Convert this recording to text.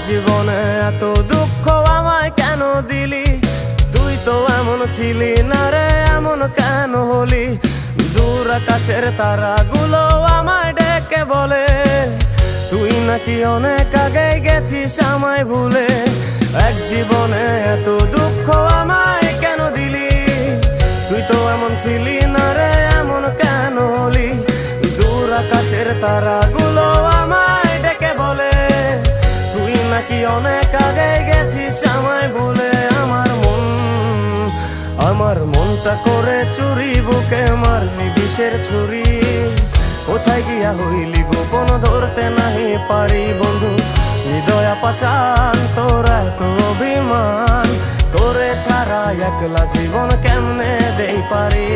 জীবনে এত দুঃখ আমায় কেন দিলি? তুই তো এমন ছিলি না রে, এমন কেন হলি? দূর আকাশের তারাগুলো আমায় ডেকে বলে তুই নাকি অনেক আগে গেছিস আমায় ভুলে। এক জীবনে এত দুঃখ আমায় কেন দিলি? তুই তো এমন ছিলি না রে, এমন কেন হলি? দূর আকাশের তারাগুলো আমায় ডেকে বলে তুই নাকি অনেক আগে গেছিস আমায় ভুলে। আমার মনটা করে চুরি, বুকে মারলি বিষের ছুরি। কোথায় গিয়া হইলি গোপন, ধরতে নাহি পারি বন্ধু। হৃদয় পাষাণ, তোর এত অভিমান, তোরে ছাড়া একলা জীবন কেমনে দেই পারি?